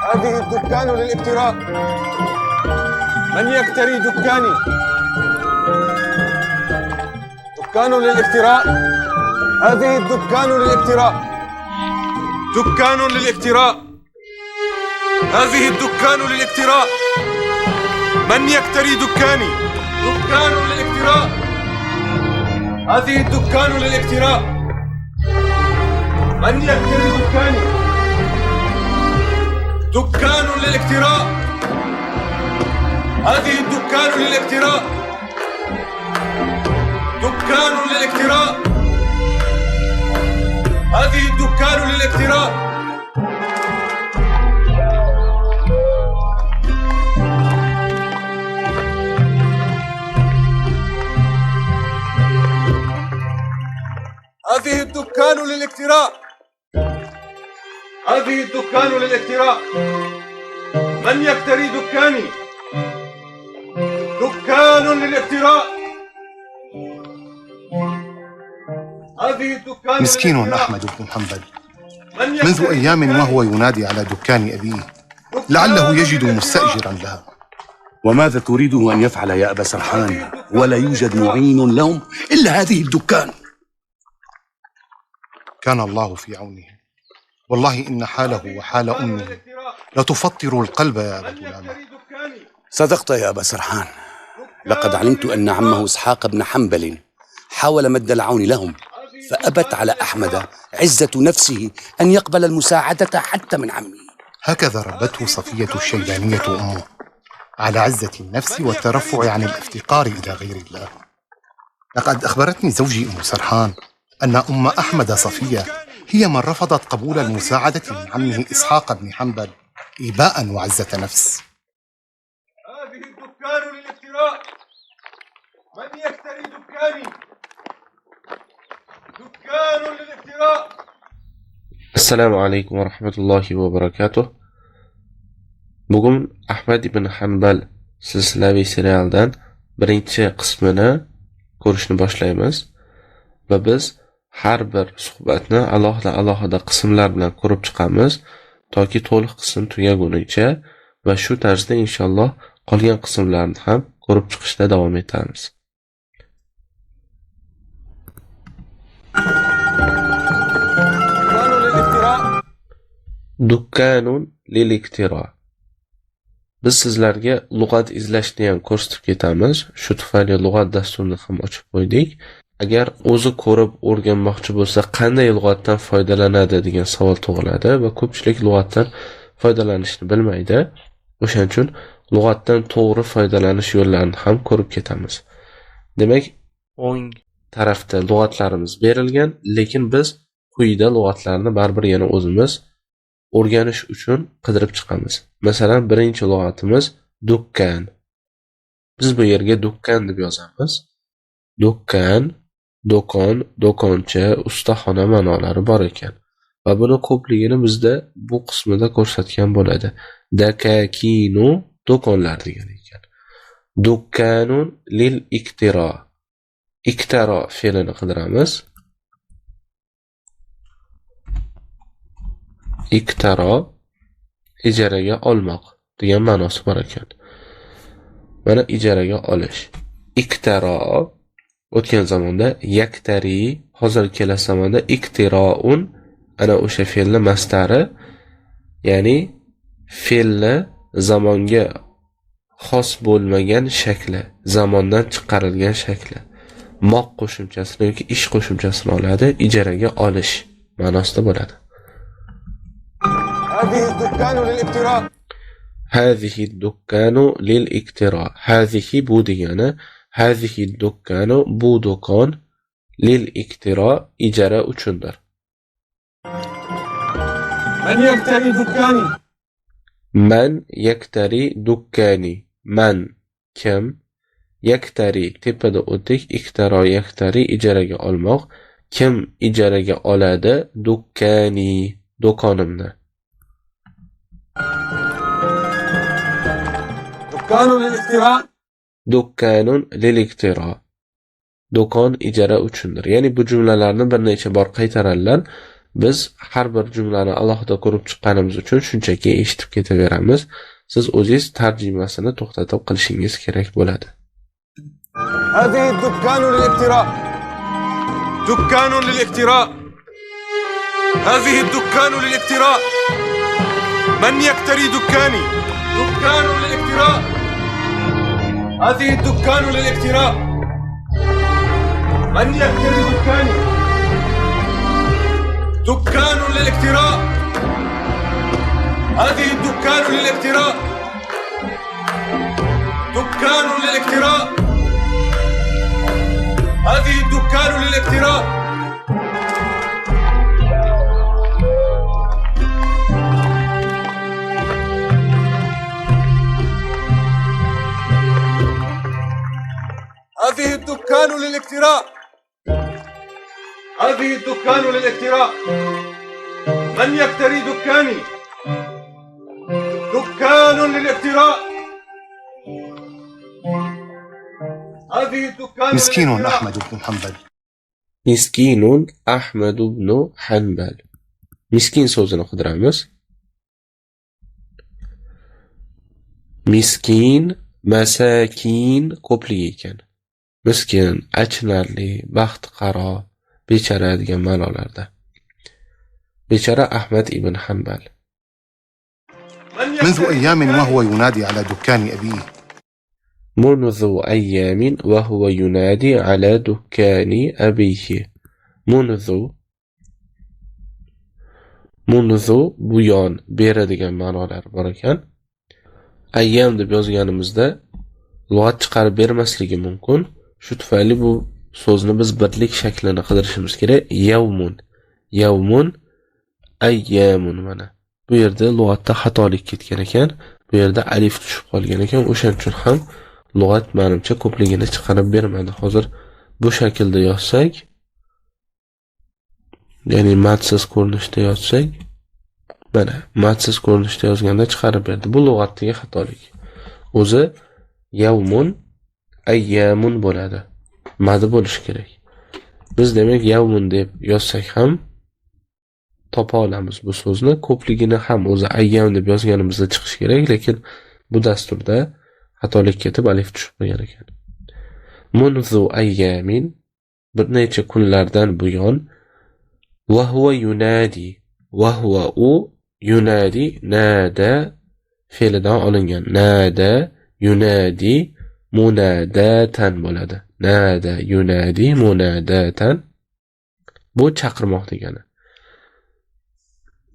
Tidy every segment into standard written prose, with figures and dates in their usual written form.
هذه الدكان للافتراء. من يكتري دكاني؟ دكان للافتراء. هذه الدكان للافتراء. دكان للافتراء. هذه الدكان للافتراء. من يكتري دكاني؟ دكان للافتراء. هذه الدكان للافتراء. من يكتري دكاني؟ دكان للافتراء. هذه الدكان للافتراء. دكان للافتراء. هذه الدكان للافتراء. هذه الدكان للافتراء. هذه الدكان للافتراء. من يكتري دكاني؟ دكان للافتراء. هذه الدكان. مسكين أحمد بن حنبل، منذ أيام وهو ينادي على دكان أبيه لعله يجد مستأجرا لها. وماذا تريده أن يفعل يا أبا سرحان؟ ولا يوجد معين لهم إلا هذه الدكان. كان الله في عونه، والله إن حاله وحال أمه لتفطر القلب يا أبا دلامة. صدقت يا أبا سرحان، لقد علمت أن عمه إسحاق بن حنبل حاول مد العون لهم، فأبت على أحمد عزة نفسه أن يقبل المساعدة حتى من عمه. هكذا ربته صفية الشيبانية أمه، على عزة النفس والترفع عن الافتقار إلى غير الله. لقد أخبرتني زوجي أم سرحان أن أم أحمد صفية هي من رفضت قبول المساعدة من عمه إسحاق بن حنبل إيباء وعزة نفس. هذه الدكان للافتراء. من يكتري دكاني؟ دكان للافتراء. Assalomu alaykum va rahmatullohi va barakatuh. Bugun Ahmad ibn Hanbal silsilaviy serialdan birinchi qismini ko'rishni boshlaymiz va biz har bir suhbatni alohida qismlar bilan ko'rib chiqamiz toki to'liq qism tugagunicha va shu tarzda inshaalloh qolgan qismlarni ham ko'rib chiqishda davom etamiz. Dukkanun lil iktiro. Biz sizlarga lug'at izlashni ham ko'rsatib ketamiz. Shu tufayli lug'at dasturini ham ochib qo'ydik. Agar o'zi ko'rib o'rganmoqchi bo'lsa, qanday lug'atdan foydalanadi degan savol tug'iladi va ko'pchilik lug'atdan foydalanishni bilmaydi. O'shaning uchun lug'atdan to'g'ri foydalanish yo'llarini ham ko'rib ketamiz. Demak, o'ng tarafda lug'atlarimiz berilgan, lekin biz quyida lug'atlarni baribir yana o'zimiz o'rganish uchun qidirib chiqamiz. Masalan, birinchi lug'atimiz dukkan. Biz bu yerga dukkan deb yozamiz. Dukkan, do'kon, do'koncha, ustaxona ma'nolari bor ekan. Va buni ko'pligini bizda bu qismida ko'rsatgan bo'ladi. Dakakinu do'konlar degan ekan. Dukkanun lil iktiro. Iktiro fe'lini qidiramiz. Iktaro ijaraga olmoq degan ma'nosi bor ekan. Mana ijaraga olish. Iktaro o'tgan zamonda yaktari, hozir kelasi zamonda iktiroun, ana o'sha fe'lni mastari, ya'ni fe'lni zamonga xos bo'lmagan shakli, zamondan chiqarilgan shakli. Moq qo'shimchasini yoki ish qo'shimchasini oladi, ijaraga olish ma'nosida bo'ladi. هذه الدكان للافتراء. هذه الدكان للافتراء. هذه bu degani, هذه الدكان bu do'kon, للافتراء ijara uchundir. من يكتري دكاني؟ من يكتري دكاني. من kim? Yaktari tepada o'tdik, iktaro yaktari ijaraga olmoq. Kim ijaraga oladi? Dukkani do'konimni. دكان للافتراء. Dukkanun lil-iktira. Do'kon ijara uchundir. Ya'ni bu jumlalarni bir necha bor qaytaradilar. Biz har bir jumlani alohida ko'rib chiqqanimiz uchun shunchaki eshitib ketaveramiz. Siz o'zingiz tarjimasini to'xtatib qilishingiz kerak bo'ladi. هذه الدكان للافتراء. دكان للافتراء. هذه الدكان للافتراء. من يكتري دكاني؟ دكان للافتراء. هذه الدكان للافتراء. من يكتري دكاني؟ دكان للافتراء. هذه الدكان للافتراء. دكان للافتراء. هذه الدكان للافتراء. هذه الدكان للافتراء. هذه الدكان للافتراء. من يفتري دكاني؟ دكان للافتراء. هذه الدكان مسكين للافتراء. أحمد بن حنبل. Miskinun Ahmad ibn Hanbal. Miskin so'zini qidiramiz. Miskin, masakin ko'pligi ekan. Miskin, achinarli, baxtiqaro, bechara degan ma'nolarda. Bechara Ahmad ibn Hanbal. منذ أيام وهو ينادي على دكان أبيه. منذ أيام وهو ينادي على دكان أبيه. منذ buyon beri degan ma'nolar bor ekan. Ayyam deb yozganimizda lug'at chiqarib bermasligi mumkin. Shu tufayli bu so'zni biz birlik shaklini qidirishimiz kerak. Yawmun, ayyamun mana. Bu yerda lug'atda xatolik ketgan ekan. Bu yerda alif tushib qolgan ekan. O'shaning uchun ham lug'at menimcha ko'pligini chiqarib bermadi. Hozir bu shaklda yozsak, ya'ni madsiz ko'rinishda yozsak, mana madsiz ko'rinishda yozganda chiqarib berdi. Bu lug'atdagi xatolik. O'zi yawmun, ayyamun bo'ladi. Madi bo'lishi kerak. Biz demak yawmun deb yozsak ham topa olamiz bu so'zni. Ko'pligini ham o'zi ayyam deb yozganimizda chiqish kerak, lekin bu dasturda xatolik ketib alif tushib qolgan ekan. Munzu ayyamin, bir necha kunlardan buyon, va huwa yunadi, va huwa u yunadi, nada fe'lidan olingan. Nada yunadi munadatan bo'ladi. Nada yunadi munadatan, bu chaqirmoq degani.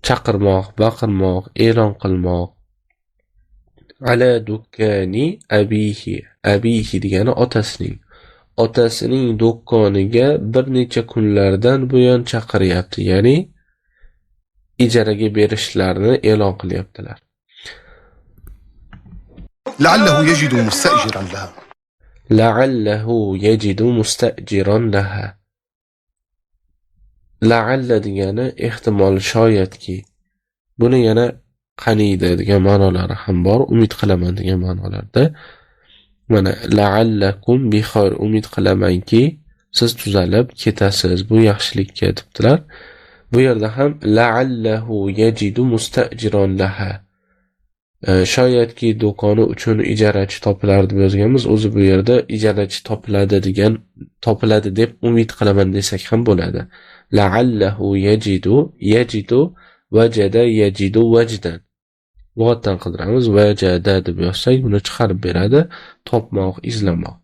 Chaqirmoq, baqirmoq, e'lon qilmoq. Ala dukkani abihi. Abihi degani otasining do'koniga bir necha kunlardan buyon chaqiryapti. Ya'ni ijaraga berishlarini e'lon qilyaptilar. لعله يجد مستأجرا لها. La'allahu yajidu mustajiran laha. La'alla degani ehtimol, shoyatki. Buni yana qaniydi degan ma'nolari ham bor. Umid qilaman degan ma'nolarda. Mana la'allakum bi xayr, umid qilamanki siz tuzalib ketasiz bu yaxshilikka debdilar. Bu yerda ham la'allahu yajidu mustajiran laha. Shoyatki do'koni uchun ijarachi topilar deb yozganmiz. O'zi bu yerda ijarachi topiladi deb umid qilaman desak ham bo'ladi. La'allahu yajidu vajada yajidu vajdan. Lug'atdan qidiramiz. Vajada deb yozsak buni chiqarib beradi. Topmoq, izlamoq.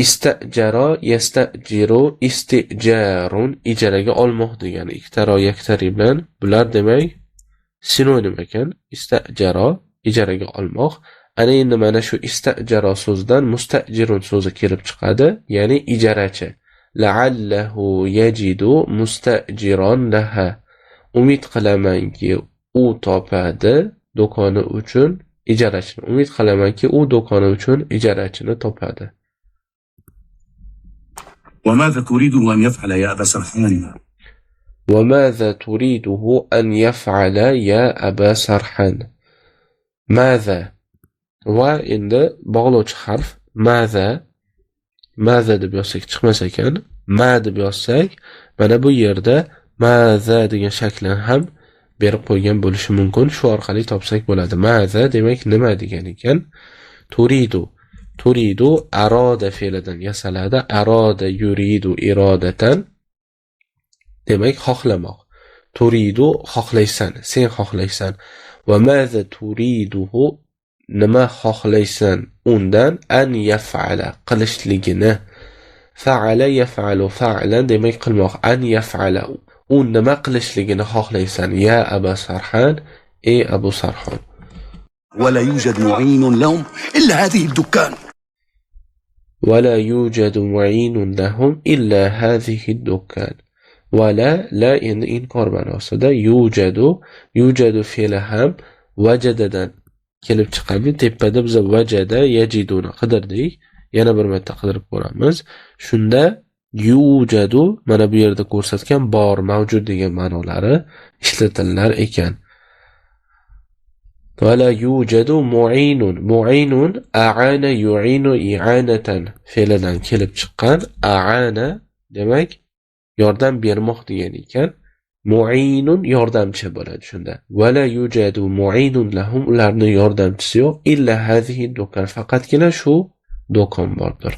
Istajara yastajiru istijarun, ijaraga olmoq degani. Iktaro yaktari bilan bular demak sinonim ekan. Istajara ijaraga olmoq. Ana endi mana shu istajara so'zidan mustajirun so'zi kelib chiqadi, ya'ni ijarachi. La'allahu yajidu mustajiran laha. Umid qilamanki u topadi do'koni uchun ijarachini. Umid qilamanki u do'koni uchun ijarachini topadi. وماذا تريده أن يفعل يا أبا سرحان؟ وماذا تريده أن يفعل يا أبا سرحان؟ ماذا va endi bog'lovchi harf maza deb yozsak chiqmas ekan. Ma deb yozsak, mana bu yerda maza degan shaklni ham berib qo'ygan bo'lishi mumkin. Shu orqali topsak bo'ladi. Maza demak nima degan ekan? Turidu aroda fe'lidan yasaladi. Aroda yuridu irodatan demak xohlamoq. Turidu xohlaysan, sen xohlaysan. Va maza turiduhu nima xohlaysan undan an yaf'ala qilishligini. Fa'ala yaf'alu fa'lan demak qilmoq. An yaf'ala u nima qilishligini xohlaysan ya Aba Sarhan, ey Abu Sarhon. ولا يوجد معين لهم إلا هذه الدكان. ولا يوجد معين لهم إلا هذه الدكان. ولا لا endi inkor ma'nosida yujadu fe'li ham vajadadan kelib chiqadi. Tepada biz vajada yajiduni qidirdik. Yana bir marta qidirib ko'ramiz. Shunda yujadu mana bu yerda ko'rsatgan bor, mavjud degan ma'nolari ishlatilar ekan. Wala yujadu mu'inun. Mu'inun a'ana yu'inu i'anatan fe'lidan kelib chiqqan. A'ana demak yordam bermoq degan ekan. Mu'inun yordamchi bo'ladi shunda. Wala yujadu mu'inun lahum ularning yordamchisi yo'q. Illa hazihi do'kon faqatgina shu do'kon bordir.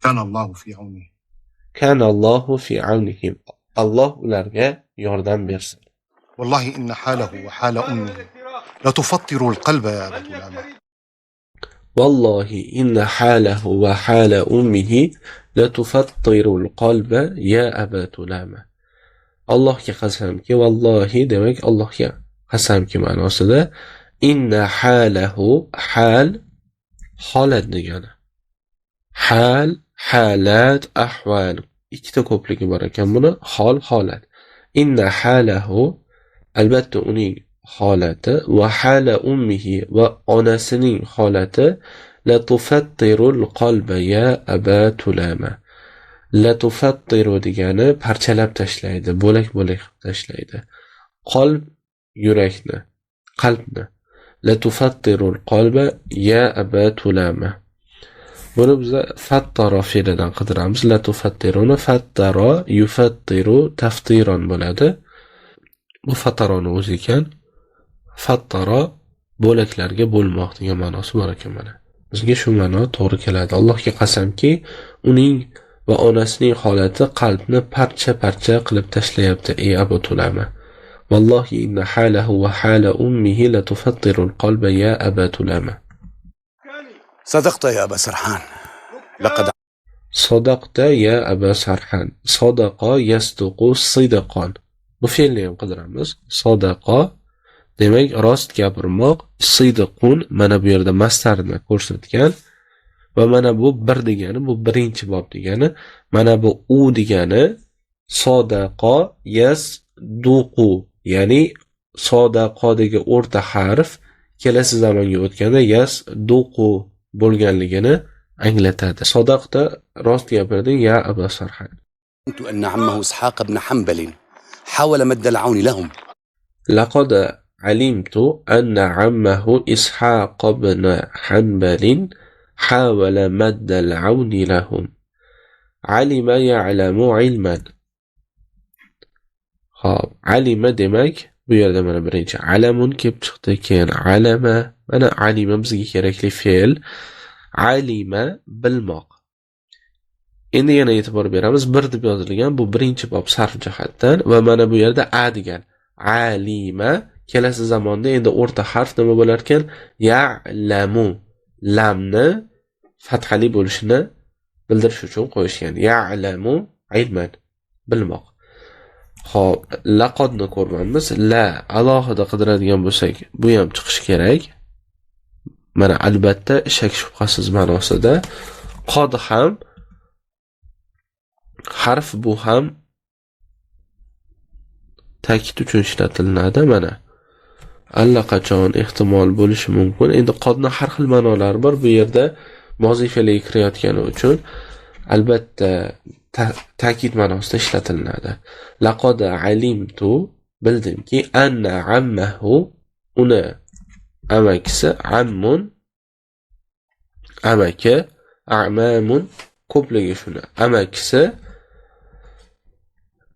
كان الله في عونه. Kana Allohu fi awnihim. Alloh ularga yordam bersin. والله إن حاله وحال أمه لتفطر القلب يا أبا تلامة. والله إن حاله وحال أمه لتفطر القلب يا أبا تلامة. Allohga qasamki, vallahi demak Allohga qasamki ma'nosida inna halahu hal holat degani. Hal, halat, ahval ikkita ko'pligi bor ekan buni hol, holat. Inna halahu albatta uning holati va hala ummihi va onasining holati la tufattirul qalba ya Aba Tulama. La tufattiru degani parchalab tashlaydi, bo'lak-bo'lak tashlaydi. Qalb yurakni, qalbni. La tufattirul qalba ya Aba Tulama. Buni biz fattara fe'lidan qidiramiz. La tufattiruni fattara yufattiru taftiron bo'ladi. Bu fattaroni o'zi ekan. Fattara bo'laklarga bo'lmoq degan ma'nosi bor ekan mana. Bizga shu ma'no to'g'ri keladi. Allohga qasamki, uning va onasining holati qalbni parcha-parcha qilib tashlayapti, ey Abu Tulama. Vallohi inna halahu va hala ummihi la tufattiru al-qalba ya Aba Tulama. صدقت يا أبا سرحان. لقد صدقت يا أبا سرحان. صدق يصدق صدقا. Bu fe'lni ham qidiramiz. Sadaqa demak rost gapirmoq, sidqun mana bu yerda mastarni ko'rsatgan va mana bu bir degani, bu birinchi bob degani, mana bu u degani sadaqa yasduqu, ya'ni sadaqadagi o'rta harf kelasi zamonga o'tganda yasduqu bo'lganligini anglatadi. Sadaqda rost gapirding ya Abu Sarhan. أن عمه إسحاق بن حنبل حاول مد العون لهم. لقد علمت أن عمه إسحاق بن حنبل حاول مد العون لهم. علم يعلم علما. علم demak bu yerda mana birinchi alamun kelib chiqdi, keyin alama, mana alima bizga kerakli fe'l. Alima bilmoq. Endi yana e'tibor beramiz, bir deb yozilgan bu birinchi bob sarf jihatdan va mana bu yerda a degan. Alima kelasi zamonda endi o'rta harf nima bo'lar ekan? Ya'lamu. Lamni fathali bo'lishini bildirish uchun qo'yishgan. Ya'lamu ilman bilmoq. Xo'p, laqodni ko'rganmiz. La alohida qidiradigan bo'lsak, bu ham chiqish kerak. Mana albatta shak shubhasiz ma'nosida. Qod ham harf, bu ham ta'kid uchun ishlatilinadi mana. Allaqachon ehtimol bo'lishi mumkin. Endi qodni har xil ma'nolari bor. Bu yerda mozi fe'liga kirayotgani uchun albatta ta'kid ma'nosida ishlatilinadi. Laqad alimtu bildimki anna ammahu uni amakisi, ammun amaki, a'mamun ko'pligi shuni. Amakisi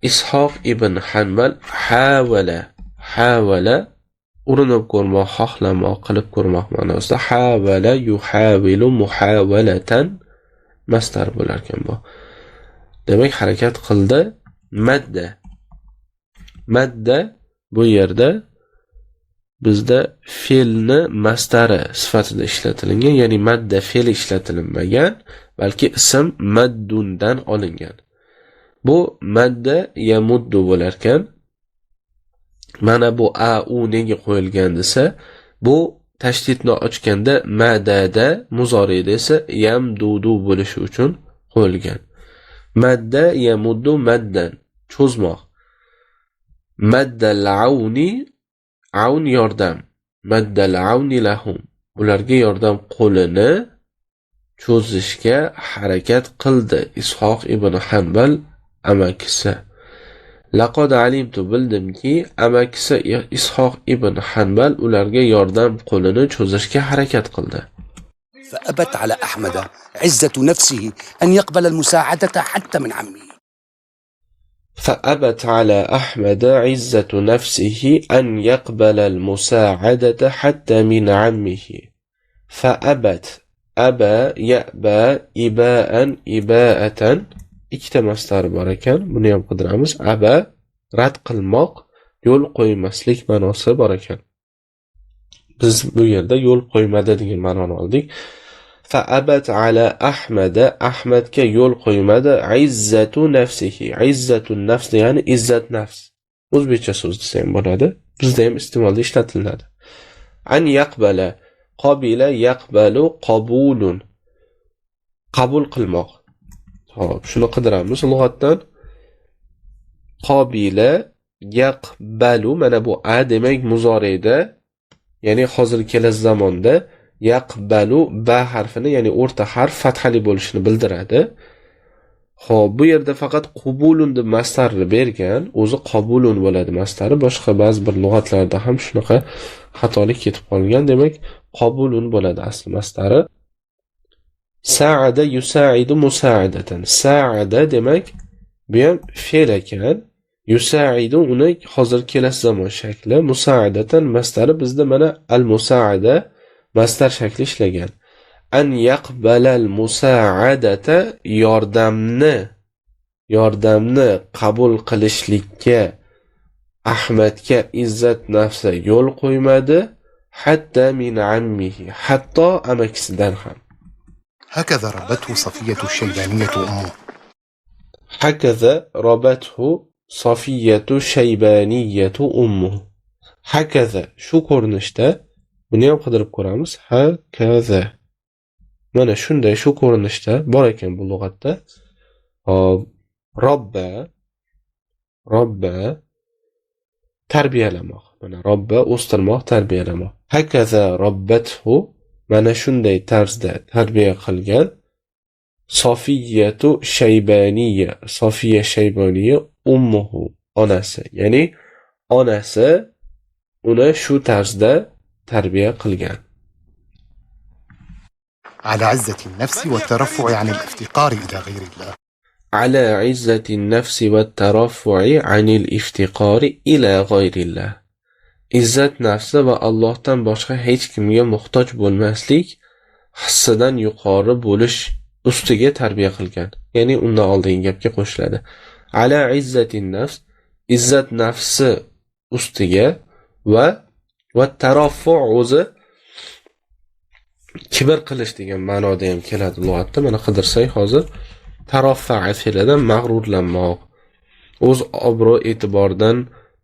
Ishoq ibn Hanbal havala urinib ko'rmoq, xohlamoq, qilib ko'rmoq ma'nosida. Havala yuhavilu muhavalatan mastar bo'lar ekan bu. Demak, harakat qildi. Madda bu yerda bizda fe'lni mastari sifatida ishlatilgan, ya'ni madda fe'li ishlatilmagan, balki ism maddundan olingan. Bu madda yamuddu bo'lar ekan. Mana bu au nega qo'yilgan desa, bu tashdidni ochganda madada, muzorida esa yamdudu bo'lishi uchun qo'yilgan. Madda yamuddu maddan, cho'zmoq. Maddal auni, aun yordam. Maddal auni lahum, ularga yordam qo'lini cho'zishga harakat qildi Ishoq ibn Hanbal amakisi. Laqad alimtu, bildimki, amakisi Ishoq ibn Hanbal ularga yordam qo'lini cho'zishga harakat qildi. فأبت على أحمد عزة نفسه أن يقبل المساعدة حتى من عمه. فأبت على أحمد عزة نفسه أن يقبل المساعدة حتى من عمه. فأبت أبى يأبى إباء إباءة ikkita mastar bor ekan. Buni ham qidiramiz. Aba rad qilmoq, yo'l qo'ymaslik ma'nosi bor ekan. Biz bu yerda yo'l qo'ymadi degan ma'noni oldik. Fa'abat ala Ahmada, Ahmadga yo'l qo'ymadi. Izzatu nafsihi, izzatu nafs ya'ni izzat nafs. O'zbekcha so'z desa ham bo'ladi. Bizda ham iste'molda ishlatiladi. An yaqbala, qabila yaqbalu qabulun, qabul qilmoq. Hop, shuni qidiramiz lug'atdan. Qabila yaqbalu, mana bu a demak muzorida, ya'ni hozir kelasi zamonda yaqbalu ba harfini, ya'ni o'rta harf fathali bo'lishini bildiradi. Xo'p, bu yerda faqat qubulun deb mastarni bergan, o'zi qabulun bo'ladi mastari. Boshqa ba'zi bir lug'atlarda ham shunaqa xatolik ketib qolgan. Demak, qabulun bo'ladi asli mastari. Sa'ada yusaidu musa'idatan. Sa'ada demak bu ham fe'l ekan. Yusaidu uni hozir kelasi zamon shakli. Musa'idatan mastari bizda mana al-musa'ida mastar shakli ishlagan. An yaqbalal musa'adata, yordamni qabul qilishlikka Ahmadga izzat nafsi yo'l qo'ymadi. Hatta min ammihi, hatto amakisidan ham. هكذا ربته صفية الشيبانية أمه. هكذا ربته صفية الشيبانية أمه. هكذا shu ko'rinishda, buni ham qidirib ko'ramiz. Hakaza, mana shunday shu ko'rinishda bor ekan bu lug'atda. Robba tarbiyalamoq, mana robba o'stirmoq, tarbiyalamoq. Hakaza robbathu, mana shunday tarzda tarbiya qilgan Sofiyatu Shaybaniya, Sofiya Shaybaniya ummuhu, onasi, ya'ni onasi uni shu tarzda tarbiya qilgan. على عزة النفس والترفع عن الافتقار إلى غير الله. على عزة النفس والترفع عن الافتقار إلى غير الله. Izzat nafsi va Allohdan boshqa hech kimga muhtoj bo'lmaslik hissidan yuqori bo'lish ustiga tarbiya qilgan. Ya'ni undan oldingi gapga qo'shiladi. Ala izzatin nafs, izzat nafsi ustiga va taraffu o'zi kibr qilish degan ma'noda ham keladi lug'atda. Mana qidirsak hozir taraffa'a fe'lidan mag'rurlanmoq, o'z obro' e'tibordan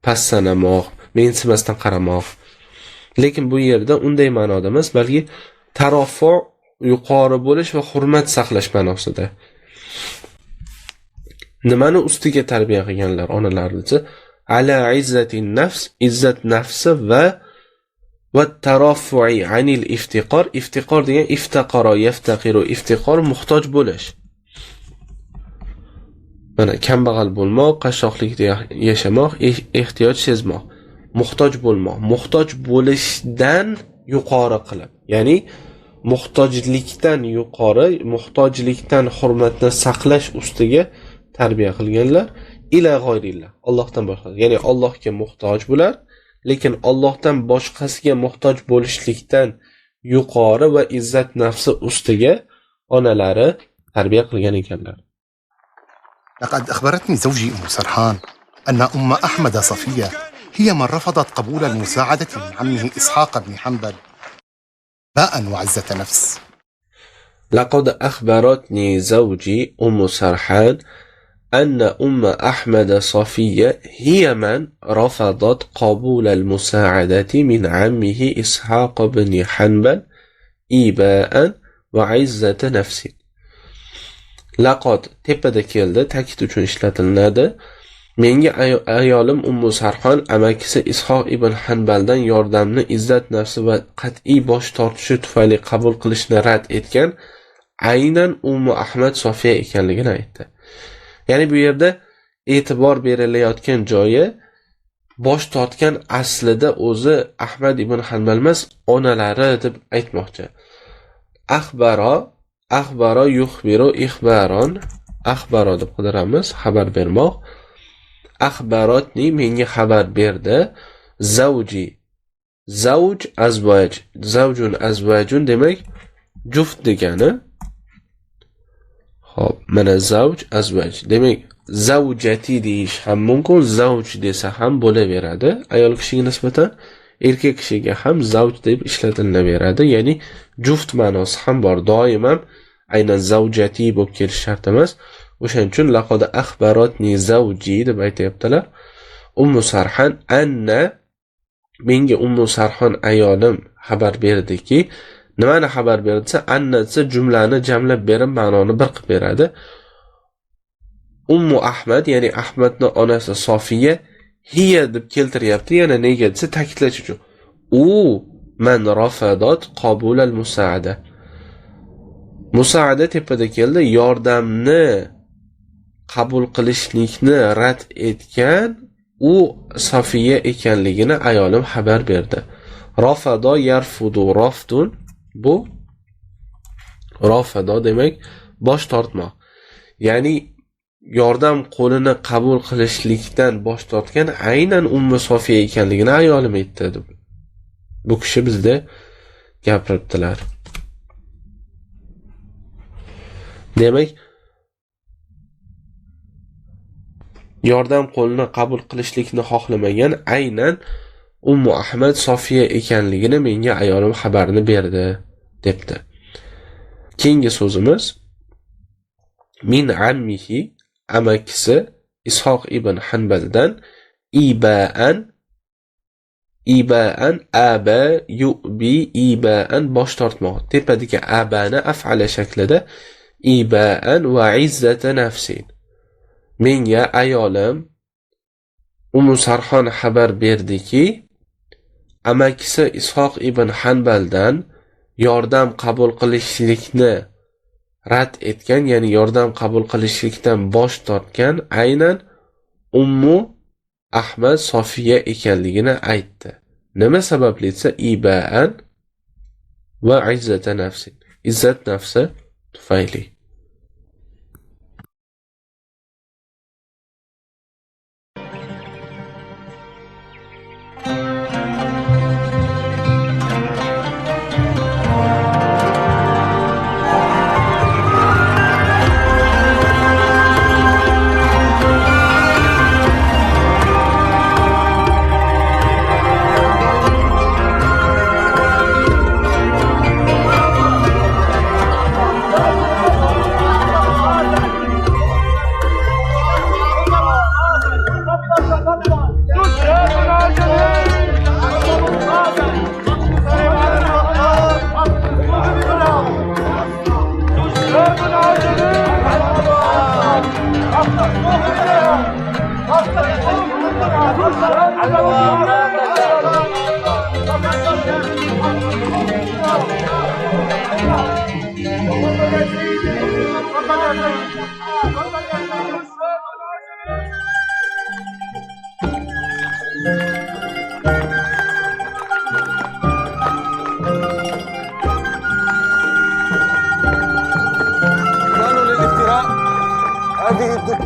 passanamoq, mensimasdan qaramoq. Lekin bu yerda unday ma'noda emas, balki taraffu yuqori bo'lish va hurmat saqlash ma'nosida. Nimani ustiga tarbiya qilganlar onalar desa, ala izzatin nafs, izzat nafsi va taraffu'i anil iftiqor. Iftiqor degan iftaqaro yaftaqiru, iftiqor muhtoj bo'lish. Mana kambag'al bo'lmoq, qashshoqlikda yashamoq, ehtiyoj sezmoq. Muhtoj bo'lmoq, muhtoj bo'lishdan yuqori qilib, ya'ni muhtojlikdan yuqori, muhtojlikdan hurmatni saqlash ustiga tarbiya qilganlar. Ila g'oyrillah, Allohdan boshqa, ya'ni Allohga muhtoj bular, lekin Allohdan boshqasiga muhtoj bo'lishlikdan yuqori va izzat nafsi ustiga onalari tarbiya qilgan ekanlar. لقد أخبرتني زوجي أم سرحان أن أم أحمد صفية هي من رفضت قبول المساعدة من عمه إسحاق بن حنبل باء وعزة نفس. لقد أخبرتني زوجي أم سرحان أن أم أحمد صفية هي من رفضت قبول المساعدة من عمه إسحاق بن حنبل إيباء وعزة نفس. لقد tepada keldi, ta'kid uchun ishlatiladi. Menga ayolim Ummu Sarxon amakisi Ishoq ibn Hanbaldan yordamni izzat nafsi va qat'iy bosh tortishi tufayli qabul qilishni rad etgan aynan Ummu Ahmad Sofiya ekanligini aytdi. Ya'ni bu yerda e'tibor berilayotgan joyi bosh tortgan aslida o'zi Ahmad ibn Hanbal emas, onalari deb aytmoqchi. Axbaro yuxbiru ixbaron, axbaro deb qidiramiz, xabar bermoq. Axbarotni menga xabar berdi. Zavji, zavj azvaj, zavjun azvajun demak juft degani. Xo'p, mana zavj azvaj demak zavjati deyish ham mumkin, zavj desa ham bo'laveradi. Ayol kishiga nisbatan erkak kishiga ham zavj deb ishlatilaveradi, ya'ni juft ma'nosi ham bor. Doim ham aynan zavjati bo'lib kelish shart emas. O'shaning uchun laqad axbarotni zavji deb aytayaptilar. Ummu Sarhan anna, menga Ummu Sarxon ayolim xabar berdiki, nimani xabar bersa, anna desa jumlani jamlab berib ma'noni bir qilib beradi. Ummu Ahmad, ya'ni Ahmadning onasi Sofiya hiya deb keltiryapti, yana nega desa ta'kidlash uchun. U man rafadat qabul al musaada. Musaada tepada keldi, yordamni qabul qilishlikni rad etgan u Sofiya ekanligini ayolim xabar berdi. Rafado yarfudu raftun, bu rafado demak bosh tortmoq. Ya'ni yordam qo'lini qabul qilishlikdan bosh tortgan aynan Ummu Sofiya ekanligini ayolim aytdi deb. Bu kishi bizda gapiribdilar. Demak, yordam qo'lini qabul qilishlikni xohlamagan aynan Ummu Ahmad Sofiya ekanligini menga ayolim xabarini berdi debdi. Keyingi so'zimiz min ammihi, amakisi Ishoq ibn Hanbaldan ibaan aba yubi ibaan bosh tortmoq. Tepadagi abani af'ala shaklida ibaan va izzata nafsin. Menga ayolim Ummu Sarxon xabar berdiki, amakisi Ishoq ibn Hanbaldan yordam qabul qilishlikni rad etgan, ya'ni yordam qabul qilishlikdan bosh tortgan aynan Ummu Ahmad Sofiya ekanligini aytdi. Nima sababli desa ibaan va izzata nafsi, izzat nafsi tufayli.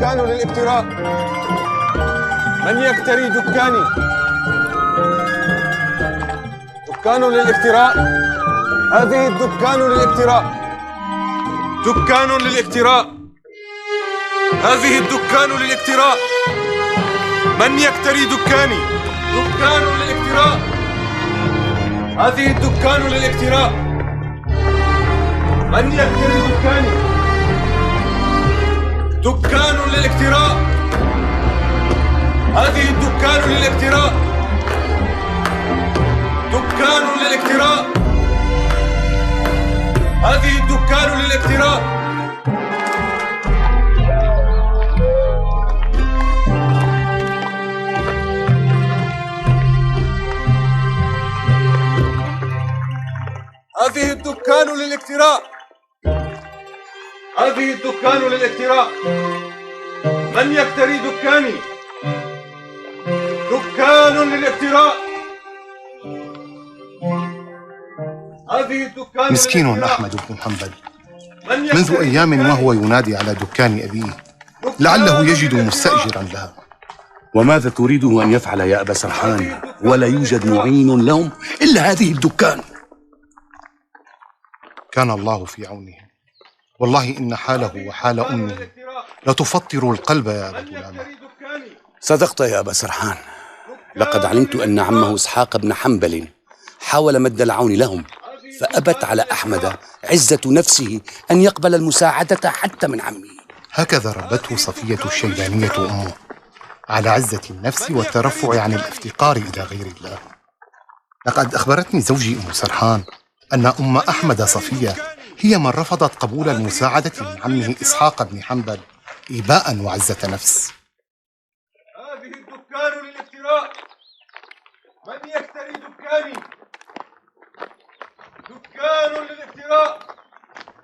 دكان للافتراء. من يكتري دكاني؟ دكان للافتراء. هذه الدكان للافتراء. دكان للافتراء. هذه الدكان للافتراء. من يكتري دكاني؟ دكان للافتراء. هذه الدكان للافتراء. من يكتري دكاني؟ دكان للافتراء. هذه الدكان للافتراء. دكان للافتراء. هذه الدكان للافتراء. هذه الدكان للافتراء. هذه الدكان للافتراء. من يكتري دكاني؟ دكان للافتراء. هذه الدكان مسكين للافتراء. أحمد بن حنبل، من منذ يكتري أيام دكاني؟ وهو ينادي على دكان أبيه لعله يجد مستأجرا لها. وماذا تريده أن يفعل يا أبا سرحان؟ ولا يوجد معين لهم إلا هذه الدكان. كان الله في عونه، والله إن حاله وحال أمه لتفطر القلب يا أبا العلامة. صدقت يا أبا سرحان، لقد علمت أن عمه إسحاق بن حنبل حاول مد العون لهم، فأبت على أحمد عزة نفسه أن يقبل المساعدة حتى من عمه. هكذا ربته صفية الشيبانية أمه، على عزة النفس والترفع عن الافتقار إلى غير الله. لقد أخبرتني زوجي أم سرحان أن أم أحمد صفية هي من رفضت قبول المساعدة من عمه إسحاق بن حنبل إيباء وعزة نفس. هذه الدكان للافتراء. من يكتري دكاني؟